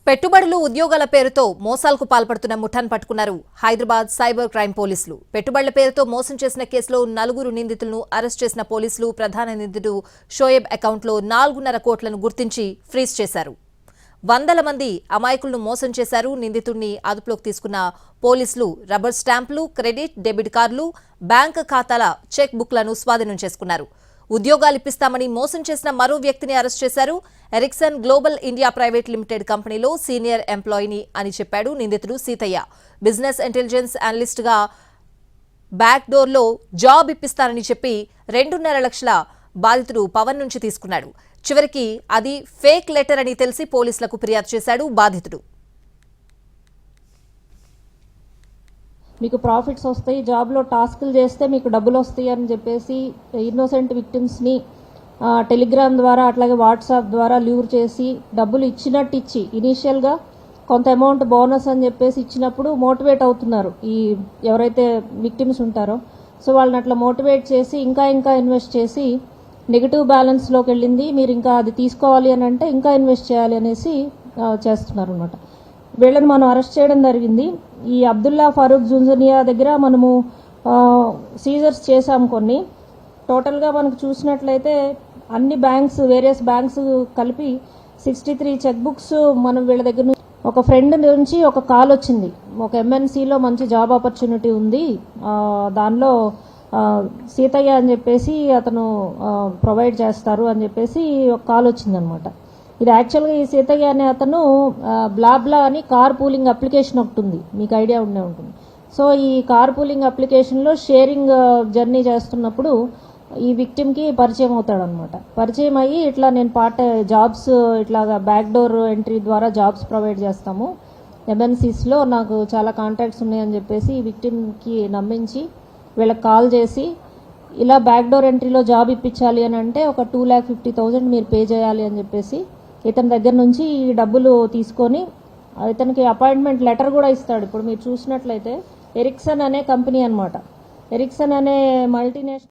పెట్టుబడులు ఉద్యోగాల పేరుతో మోసాలకు పాల్పడుతున్న ముఠాను పట్టుకున్నారు హైదరాబాద్ సైబర్ క్రైమ్ పోలీసులు. పెట్టుబడుల పేరుతో మోసం చేసిన కేసులో 4 నిందితులను అరెస్ట్ చేసిన పోలీసులు ప్రధాన నిందితుడు షోయబ్ అకౌంట్లో 4.5 కోట్లను గుర్తించి ఫ్రీజ్ చేశారు. వందల మంది అమాయకులను మోసం చేశారు. నిందితుడిని అదుపులోకి తీసుకున్న పోలీసులు రబ్బర్ స్టాంపులు, క్రెడిట్, డెబిట్ కార్డులు, బ్యాంక్ ఖాతాల చెక్ బుక్లను స్వాధీనం చేసుకున్నారు. ఉద్యోగాలు ఇప్పిస్తామని మోసం చేసిన మరో వ్యక్తిని అరెస్ట్ చేశారు. Ericsson global India private limited కంపెనీలో సీనియర్ ఎంప్లాయీని అని చెప్పాడు నిందితుడు సీతయ్య. బిజినెస్ ఇంటెలిజెన్స్ అనలిస్ట్ గా బ్యాక్ డోర్ లో జాబ్ ఇప్పిస్తానని చెప్పి 2.5 లక్షల బాధితుడు పవన్ నుంచి తీసుకున్నాడు. చివరికి అది ఫేక్ లెటర్ అని తెలిసి పోలీసులకు ఫిర్యాదు చేశాడు బాధితుడు. మీకు ప్రాఫిట్స్ వస్తాయి, జాబ్లో టాస్క్లు చేస్తే మీకు డబ్బులు వస్తాయి అని చెప్పేసి ఇన్నోసెంట్ విక్టిమ్స్ని టెలిగ్రామ్ ద్వారా అట్లాగే వాట్సాప్ ద్వారా ల్యూర్ చేసి డబ్బులు ఇచ్చినట్టు ఇచ్చి ఇనీషియల్గా కొంత అమౌంట్ బోనస్ అని చెప్పేసి ఇచ్చినప్పుడు మోటివేట్ అవుతున్నారు ఈ ఎవరైతే విక్టిమ్స్ ఉంటారో. సో వాళ్ళని అట్లా మోటివేట్ చేసి ఇంకా ఇన్వెస్ట్ చేసి నెగిటివ్ బ్యాలెన్స్లోకి వెళ్ళింది. మీరు ఇంకా అది తీసుకోవాలి అని అంటే ఇంకా ఇన్వెస్ట్ చేయాలి అనేసి చేస్తున్నారు అనమాట. వీళ్ళని మనం అరెస్ట్ చేయడం జరిగింది. ఈ అబ్దుల్లా ఫారూక్ జుంజనియా దగ్గర మనము సీజర్స్ చేశాము కొన్ని. టోటల్గా మనకు చూసినట్లయితే అన్ని బ్యాంక్స్, వేరియస్ బ్యాంక్స్ కలిపి 63 చెక్ బుక్స్ మనం వీళ్ళ దగ్గర నుంచి. ఒక ఫ్రెండ్ నుంచి ఒక కాల్ వచ్చింది, ఒక MNCలో మంచి జాబ్ ఆపర్చునిటీ ఉంది, దానిలో సీతయ్య అని చెప్పేసి అతను ప్రొవైడ్ చేస్తారు అని చెప్పేసి ఒక కాల్ వచ్చిందనమాట. ఇది యాక్చువల్గా ఈ సీతయ్య అనే అతను బ్లాబ్లా అని కార్ పూలింగ్ అప్లికేషన్ ఒకటి ఉంది, మీకు ఐడియా ఉండే ఉంటుంది. సో ఈ కార్ పూలింగ్ అప్లికేషన్లో షేరింగ్ జర్నీ చేస్తున్నప్పుడు ఈ విక్టిమ్కి పరిచయం అవుతాడు అనమాట. పరిచయం అయ్యి ఇట్లా నేను జాబ్స్ ఇట్లాగా బ్యాక్ డోర్ ఎంట్రీ ద్వారా జాబ్స్ ప్రొవైడ్ చేస్తాము, MNCస్లో నాకు చాలా కాంటాక్ట్స్ ఉన్నాయని చెప్పేసి ఈ విక్టిమ్కి నమ్మించి వీళ్ళకి కాల్ చేసి ఇలా బ్యాక్ డోర్ ఎంట్రీలో జాబ్ ఇప్పించాలి అని అంటే ఒక 2,50,000 మీరు పే చేయాలి అని చెప్పేసి ఇతని దగ్గర నుంచి ఈ డబ్బులు తీసుకొని ఇతనికి అపాయింట్మెంట్ లెటర్ కూడా ఇస్తాడు. ఇప్పుడు మీరు చూసినట్లయితే ఎరిక్సన్ అనే కంపెనీ అనమాట. ఎరిక్సన్ అనే మల్టీనేషనల్